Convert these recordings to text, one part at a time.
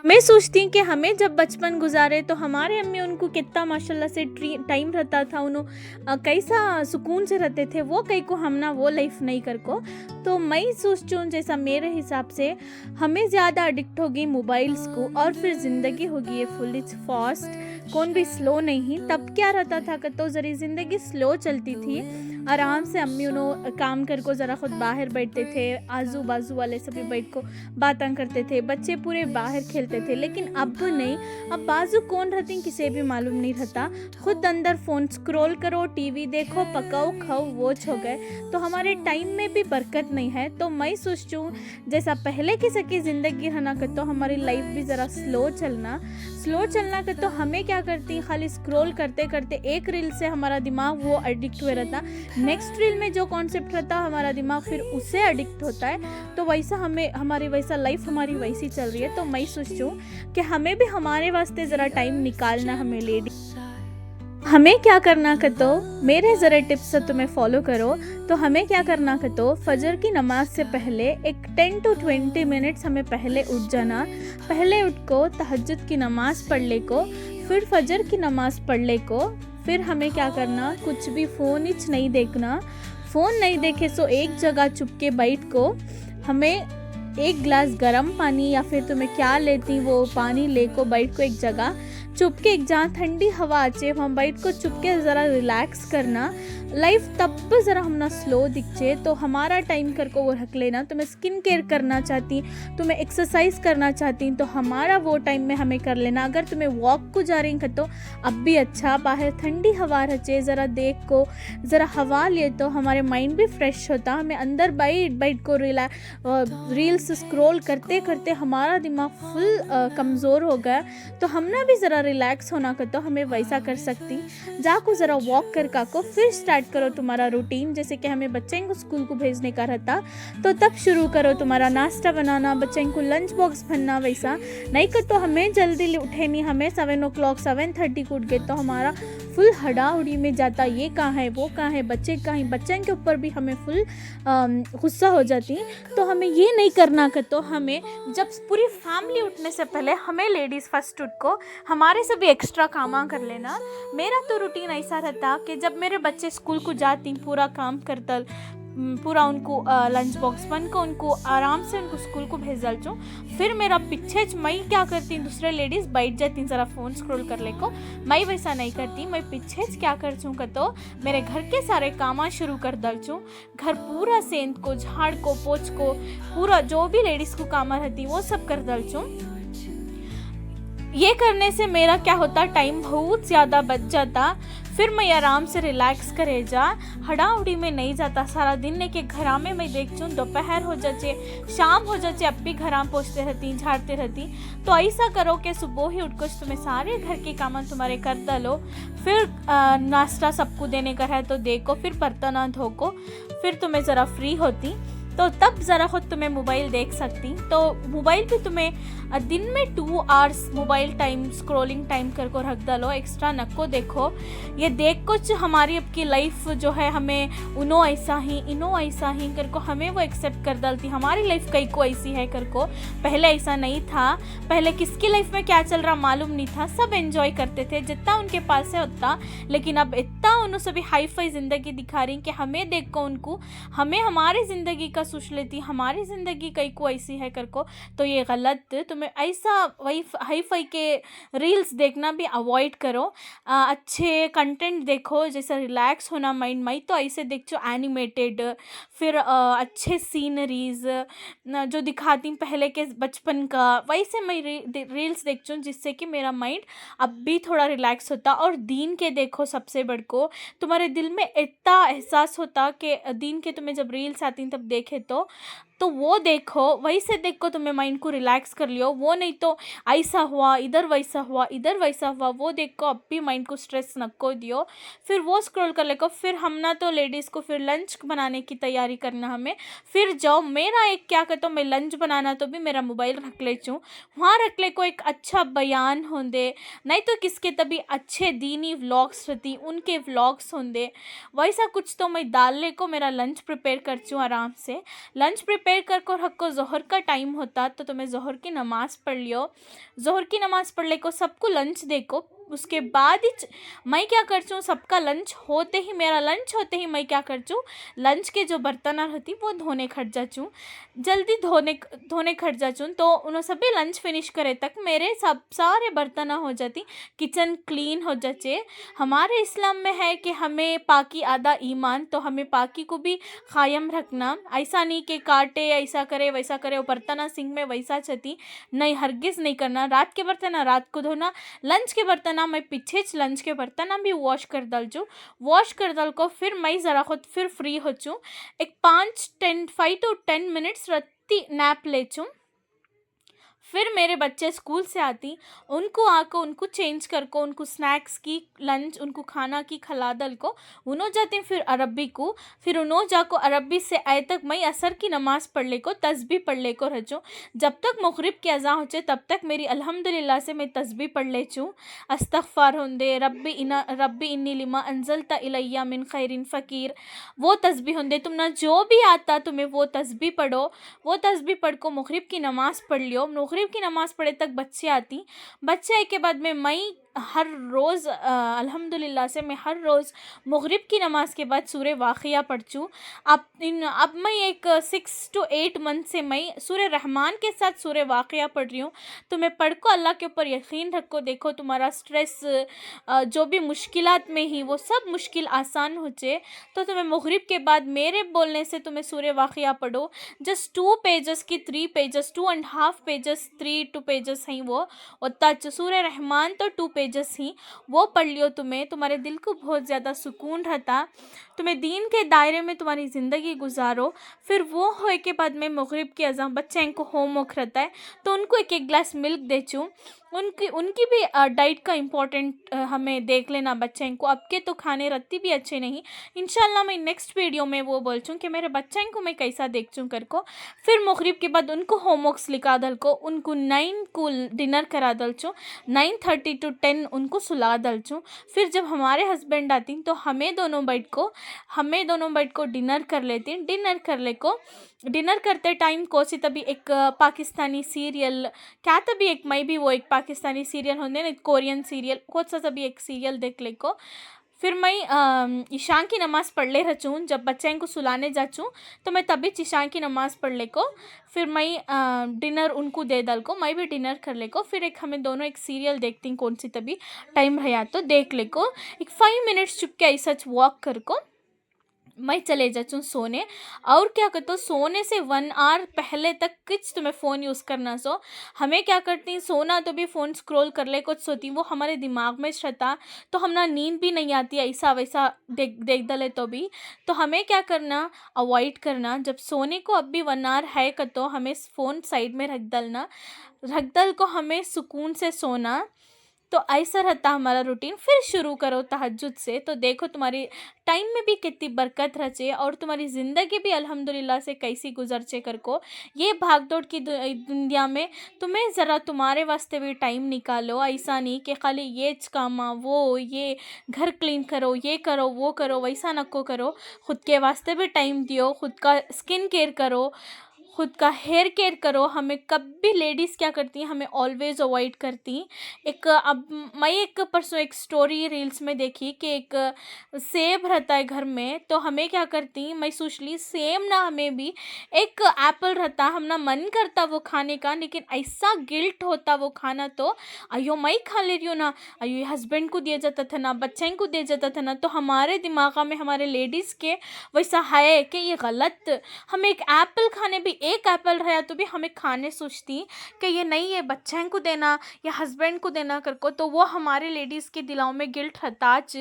मैं सोचती हूँ कि हमें जब बचपन गुजारे तो हमारे अम्मी उनको कितना माशाल्लाह से टाइम रहता था उन्हों कैसा सुकून से रहते थे, वो कहीं को हम ना वो लाइफ नहीं कर को। तो मैं सोचती हूँ जैसा मेरे हिसाब से हमें ज़्यादा अडिक्ट होगी मोबाइल्स को, और फिर ज़िंदगी होगी ये फुल इट्स फास्ट, कौन भी स्लो नहीं। तब क्या रहता था कि तो जरी ज़िंदगी स्लो चलती थी, आराम से अम्मी उन्हों काम कर को ज़रा खुद बाहर बैठते थे, आजू बाजू वाले सभी बैठ को बातें करते थे, बच्चे पूरे बाहर खेलते थे। लेकिन अब नहीं, अब बाजू कौन रहती किसी भी मालूम नहीं रहता, खुद अंदर फ़ोन स्क्रॉल करो, टीवी देखो, पकाओ खाओ वॉच हो गए। तो हमारे टाइम में भी बरकत नहीं है। तो मैं सोचती हूँ जैसा पहले की सकी ज़िंदगी रहना कर तो हमारी लाइफ भी ज़रा स्लो चलना कर तो हमें क्या करती, खाली स्क्रॉल करते करते एक रील से हमारा दिमाग वो एडिक्ट हुए रहता, नेक्स्ट रील में जो कॉन्सेप्ट रहता हमारा दिमाग फिर उससे एडिक्ट होता है। तो वैसा हमें हमारी वैसा लाइफ हमारी वैसी चल रही है। तो मैं सोचती हूँ कि हमें भी हमारे वास्ते ज़रा टाइम निकालना, हमें लेडी हमें क्या करना कर तो मेरे ज़रा टिप्स से तुम्हें फॉलो करो। तो हमें क्या करना कर तो फजर की नमाज से पहले एक 10 to 20 मिनट्स हमें पहले उठ जाना, पहले उठ को तहज्जुद की नमाज़ पढ़ ले को, फिर फजर की नमाज़ पढ़ ले को, फिर हमें क्या करना, कुछ भी फ़ोन इच नहीं देखना। फ़ोन नहीं देखे सो एक जगह चुप के बैठ को हमें एक गिलास गर्म पानी या फिर तुम्हें क्या लेती वो पानी ले को बैठ को एक जगह चुपके, एक जहाँ ठंडी हवा आचे वहाँ बैठ को चुपके ज़रा रिलैक्स करना। लाइफ तब ज़रा हम ना स्लो दिखे तो हमारा टाइम कर को वो रख लेना। तुम्हें स्किन केयर करना चाहती, तुम्हें एक्सरसाइज करना चाहती तो हमारा वो टाइम में हमें कर लेना। अगर तुम्हें वॉक को जा रही है तो अब भी अच्छा बाहर ठंडी हवा रचे, ज़रा देख को ज़रा हवा ले तो हमारे माइंड भी फ्रेश होता। हमें अंदर बैठ को रील्स स्क्रॉल करते करते हमारा दिमाग फुल कमज़ोर हो गया। तो हम ना भी ज़रा रिलैक्स होना कर तो हमें वैसा कर सकती, जाको ज़रा वॉक कर का को फिर स्टार्ट करो तुम्हारा रूटीन। जैसे कि हमें बच्चे को स्कूल को भेजने का रहता तो तब शुरू करो तुम्हारा नाश्ता बनाना, बच्चे को लंच बॉक्स भरना। वैसा नहीं कर तो हमें जल्दी उठे नहीं, हमें 7 o'clock 7:30 को उठ गए तो हमारा फुल हड़ाहुड़ी में जाता, ये कहाँ है वो कहाँ है, बच्चे कहाँ है, बच्चे के ऊपर भी हमें फुल गुस्सा हो जाती। तो हमें ये नहीं करना कर तो हमें जब पूरी फैमिली उठने से पहले हमें लेडीज़ फर्स्ट उठ को हमारे से भी एक्स्ट्रा काम कर लेना। मेरा तो रूटीन ऐसा रहता कि जब मेरे बच्चे स्कूल को जाती पूरा काम करता, पूरा उनको लंच बॉक्स बन को उनको आराम से उनको स्कूल को भेज डालूँ। फिर मेरा पीछे मैं क्या करती, दूसरे लेडीज़ बैठ जाती ज़रा फ़ोन स्क्रॉल कर ले को, मैं वैसा नहीं करती। मैं पीछे क्या करचूँ का तो मेरे घर के सारे काम शुरू कर डालूँ। घर पूरा सेंध को, झाड़ को, पोछ को, पूरा जो भी लेडीज़ को काम रहती वो सब कर डालूँ। ये करने से मेरा क्या होता, टाइम बहुत ज़्यादा बच जाता। फिर मैं आराम से रिलैक्स करे जा, हड़ाउड़ी में नहीं जाता सारा दिन। लेके घरा में मैं देखती हूँ दोपहर हो जाचे, शाम हो जाचे, अब भी घरा पोछते रहती, झाड़ते रहती। तो ऐसा करो कि सुबह ही उठकर तुम्हें सारे घर के काम तुम्हारे कर डालो। फिर नाश्ता सबको देने का है तो देखो, फिर बर्तन धो को, फिर तुम्हें ज़रा फ्री होती तो तब ज़रा खुद तुम्हें मोबाइल देख सकती। तो मोबाइल भी तुम्हें दिन में 2 hours mobile time scrolling time कर को रख डालो, एक्स्ट्रा नको देखो। ये देख कुछ हमारी अब की लाइफ जो है हमें उनो ऐसा ही इनो ऐसा ही कर को हमें वो एक्सेप्ट कर डालती, हमारी लाइफ कई को ऐसी है कर को। पहले ऐसा नहीं था, पहले किसकी लाइफ में क्या चल रहा मालूम नहीं था, सब एंजॉय करते थे जितना उनके पास है उतना। लेकिन अब इतना उन्होंने सभी हाई फाई ज़िंदगी दिखा रही कि हमें देख को उनको हमें हमारी ज़िंदगी का सोच लेती, हमारी ज़िंदगी कई को ऐसी है कर को। तो ये गलत, तुम्हें ऐसा वही हाई फाई के रील्स देखना भी अवॉइड करो। अच्छे कंटेंट देखो, जैसे रिलैक्स होना माइंड में तो ऐसे देखो एनिमेटेड, फिर अच्छे सीनरीज जो दिखाती पहले के बचपन का, वैसे मैं रील्स देखती हूँ जिससे कि मेरा माइंड अब भी थोड़ा रिलैक्स होता। और दीन के देखो सबसे बड़ को तुम्हारे दिल में इतना एहसास होता कि दीन के तुम्हें जब रील्स आती तब देखे तो वो देखो, वही से देखो तुम्हें माइंड को रिलैक्स कर लियो। वो नहीं तो ऐसा हुआ इधर वैसा हुआ इधर वैसा हुआ वो देखो, अब भी माइंड को स्ट्रेस नको दियो। फिर वो स्क्रॉल कर लेको, फिर हम ना तो लेडीज़ को फिर लंच बनाने की तैयारी करना हमें। फिर जाओ मेरा एक क्या कहता हूँ, मैं लंच बनाना तो भी मेरा मोबाइल रख लेती हूँ, वहाँ रख ले को एक अच्छा बयान होंदे, नहीं तो किसके तभी अच्छे दीनी व्लॉग्स रहती उनके व्लॉग्स होंदे, वैसा कुछ तो मैं डाल ले को मेरा लंच प्रिपेयर करती हूँ आराम से। लंच प्रिपेयर प्रिपेयर कर को रखो। ज़ोहर का टाइम होता तो तुम्हें ज़ोहर की नमाज़ पढ़ लियो। ज़ोहर की नमाज़ पढ़ ले को सबको लंच देखो। उसके बाद ही मैं क्या करती हूँ, सबका लंच होते ही, मेरा लंच होते ही मैं क्या करती हूँ, लंच के जो बर्तन रहती वो धोने खट जाती हूँ। जल्दी धोने खट जाती हूँ। तो उन्होंने सभी लंच फिनिश करे तक मेरे सब सारे बर्तन हो जाती, किचन क्लीन हो जाते। हमारे इस्लाम में है कि हमें पाकी आधा ईमान, तो हमें पाकी को भी कायम रखना। ऐसा नहीं कि काटे, ऐसा करे वैसा करे, वो बर्तन सिंक में वैसा छती नहीं, हरगिज़ नहीं करना। रात के बर्तन रात को धोना, लंच के बर्तन मैं पीछे लंच के बर्तन भी वॉश कर डाल को फिर मैं ज़रा खुद फिर फ्री हो चूँ। एक 5 to 10 मिनट्स रत्ती नैप ले चूँ। फिर मेरे बच्चे स्कूल से आती, उनको आकर उनको चेंज कर को, उनको स्नैक्स की लंच उनको खाना की खिला दल को उन्हों जाते फिर अरबी को। फिर उन्हों जाको अरबी से आए तक मैं असर की नमाज़ पढ़ ले को, तस्बी पढ़ ले को रचूँ। जब तक मगरिब की अज़ान हो जाए तब तक मेरी अल्हम्दुलिल्लाह से मैं तस्बी पढ़ ले चूँ। अस्तगफार होंदे, रब्बी इन्नी लिमा अंज़लता इलैया मिन खैरिन फ़कीर, वो तस्बी होंदे। तुम ना जो भी आता तुम्हें वो तस्बी पढ़ो। वो तस्बी पढ़ को मगरिब की नमाज़ पढ़ लियो। मगरिब की नमाज़ पढ़े तक बच्चे आती, बच्चे आए के बाद में मैं हर रोज़ अल्हम्दुलिल्लाह से मैं हर रोज़ मगरिब की नमाज़ के बाद सूरह वाक़िया पढ़चूँ। अब मैं एक 6 to 8 मंथ से मैं सूरह रहमान के साथ सूरह वाक़िया पढ़ रही हूँ। तो मैं पढ़ को अल्लाह के ऊपर यकीन रखो, देखो तुम्हारा स्ट्रेस जो भी मुश्किलात में ही वो सब मुश्किल आसान हो जाए। तो तुम्हें मगरिब के बाद मेरे बोलने से तुम्हें सूरह वाक़िया पढ़ो। जस्ट 2 पेजेस की 3 पेजेस, 2.5 पेजेस 3 पेजेस हैं वो, और सूरह रहमान तो 2 पेजेस ही, वो पढ़ लियो। तुम्हारे दिल को बहुत ज़्यादा सुकून रहता। तुम्हें दीन के दायरे में तुम्हारी ज़िंदगी गुजारो। फिर वो होए के बाद में मगरिब की अज़ान, बच्चे इनको होमवर्क रहता है तो उनको एक एक ग्लास मिल्क दे चूँ। उनकी भी डाइट का इम्पोर्टेंट हमें देख लेना। बच्चे इनको अब के तो खाने रत्ती भी अच्छे नहीं। इंशाल्लाह मैं नेक्स्ट वीडियो में वो बोल चूँ कि मेरे बच्चे को मैं कैसा देख चूँ कर को। फिर मगरिब के बाद उनको होमवर्क्स लिखा दल को, उनको 9 को डिनर करा दल चूँ, 9:30 to 10 उनको सुला दल चूँ। फिर जब हमारे हस्बैंड आती तो हमें दोनों बैठ को डिनर कर लेती। डिनर करते टाइम कोसी तभी एक पाकिस्तानी सीरियल क्या, तभी एक मैं भी वो एक पाकिस्तानी सीरियल होने ना, कोरियन सीरियल कौन सा तभी एक सीरियल देख ले को। फिर मैं ईशान की नमाज़ पढ़ ले रचूँ। जब बच्चे को सुलाने जाचूँ तो मैं तभी ईशान की नमाज़ पढ़ ले को। फिर मैं डिनर उनको दे दल को, मैं भी डिनर कर ले को। फिर एक हमें दोनों एक सीरियल देखती कौन सी तभी टाइम रहा तो देख ले को। एक 5 मिनट्स चुप के ऐसा वॉक कर को मैं चले जाऊँ सोने। और क्या करते हो, सोने से 1 आवर पहले तक कुछ तुम्हें फ़ोन यूज़ करना। सो हमें क्या करती हैं, सोना तो भी फ़ोन स्क्रॉल कर ले कुछ सोती, वो हमारे दिमाग में रहता तो हमारा नींद भी नहीं आती, ऐसा वैसा देख दले तो भी। तो हमें क्या करना, अवॉइड करना। जब सोने को अब भी 1 आवर है तो हमें फ़ोन साइड में रख दल को हमें सुकून से सोना। तो ऐसा रहता हमारा रूटीन। फिर शुरू करो तहज्जुद से, तो देखो तुम्हारी टाइम में भी कितनी बरकत रचे और तुम्हारी ज़िंदगी भी अल्हम्दुलिल्लाह से कैसी गुजरचे कर को। ये भागदौड़ की दुनिया में तुम्हें ज़रा तुम्हारे वास्ते भी टाइम निकालो। ऐसा नहीं कि खाली ये कामा वो ये घर क्लीन करो, ये करो वो करो, वैसा नको करो। ख़ुद के वास्ते भी टाइम दियो, ख़ुद का स्किन केयर करो, खुद का हेयर केयर करो। हमें कभी लेडीज़ क्या करती हैं, हमें ऑलवेज़ अवॉइड करती। अब मैं एक परसों एक स्टोरी रील्स में देखी कि एक सेब रहता है घर में, तो हमें क्या करती, मैं सोच ली सेम ना हमें भी एक एप्पल रहता, हम ना मन करता वो खाने का, लेकिन ऐसा गिल्ट होता वो खाना तो अयो मैं खा ले रही हूँ ना, अयो ये हस्बैंड को दिया जाता था ना, बच्चे को दिया जाता था ना। तो हमारे दिमाग में हमारे लेडीज़ के वैसा है कि ये गलत, हमें एक एप्पल खाने भी, एक एप्पल रहा तो भी हमें खाने सोचती कि ये नहीं है बच्चों को देना या हस्बैंड को देना कर को। तो वो हमारे लेडीज़ के दिलों में गिल्ट हताच,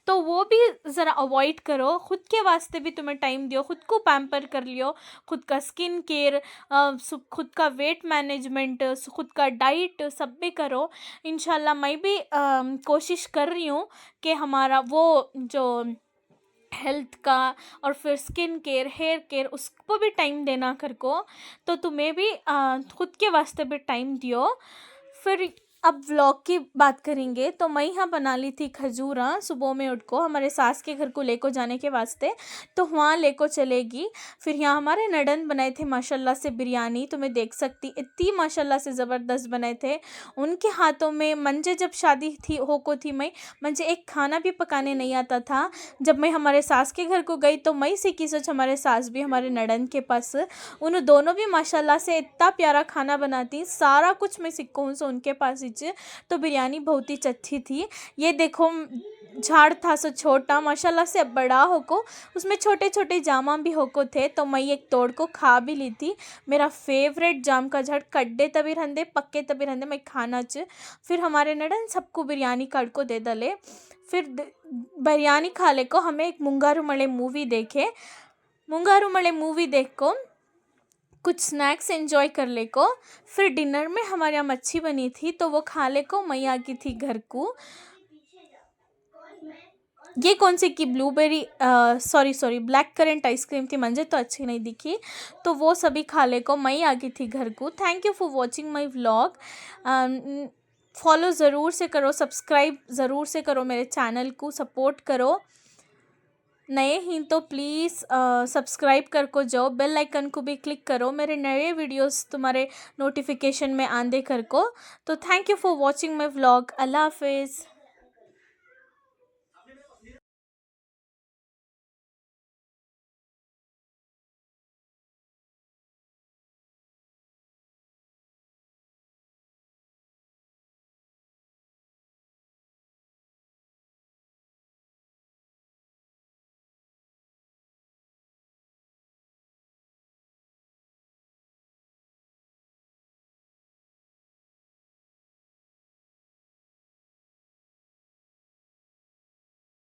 तो वो भी ज़रा अवॉइड करो। ख़ुद के वास्ते भी तुम्हें टाइम दियो, ख़ुद को पैम्पर कर लियो, ख़ुद का स्किन केयर, ख़ुद का वेट मैनेजमेंट, ख़ुद का डाइट सब भी करो। इंशाल्लाह मैं भी कोशिश कर रही हूँ कि हमारा वो जो हेल्थ का और फिर स्किन केयर, हेयर केयर, उसको भी टाइम देना कर को। तो तुम्हें भी ख़ुद के वास्ते भी टाइम दियो। फिर अब व्लॉग की बात करेंगे तो मैं यहाँ बना ली थी खजूरा सुबह में उठ को हमारे सास के घर को लेको जाने के वास्ते, तो वहाँ लेको चलेगी। फिर यहाँ हमारे नड़न बनाए थे माशाल्लाह से बिरयानी, तो मैं देख सकती इतनी माशाल्लाह से ज़बरदस्त बनाए थे उनके हाथों में। मंजे जब शादी थी हो को थी मैं, मुझे एक खाना भी पकाने नहीं आता था। जब मैं हमारे सास के घर को गई तो मैं सीखी, सोच हमारे सास भी हमारे नड़न के पास, उन दोनों भी माशाल्लाह से इतना प्यारा खाना बनाती, सारा कुछ मैं सीखूँ हूँ सो उनके पास ही। तो बिरयानी बहुत ही अच्छी थी। ये देखो झाड़ था सो छोटा, माशाल्लाह से अब बड़ा होको उसमें छोटे छोटे जामा भी होको थे, तो मैं एक तोड़ को खा भी ली थी। मेरा फेवरेट जाम का झाड़, कड्डे तभी रहंदे पक्के तभी रहंदे मैं खाना च। फिर हमारे नड़न सबको बिरयानी काट को दे दले। फिर बिरयानी खा ले को हमें एक मुंगारू मले मूवी देखे, मुंगारू मले मूवी देख को कुछ स्नैक्स एंजॉय कर ले को। फिर डिनर में हमारे यहाँ मच्छी बनी थी तो वो खा ले को मैं आ गई थी घर को। ये कौन सी की blueberry sorry black currant ice cream थी, मुझे तो अच्छी नहीं दिखी, तो वो सभी खा ले को मैं आ गई थी घर को। Thank you for watching my vlog. Follow ज़रूर से करो, सब्सक्राइब ज़रूर से करो, मेरे चैनल को सपोर्ट करो। नए ही तो प्लीज़ सब्सक्राइब कर को जाओ, बेल आइकन को भी क्लिक करो, मेरे नए वीडियोस तुम्हारे नोटिफिकेशन में आंदे कर को। तो thank you for watching my vlog. अल्लाह हाफिज़।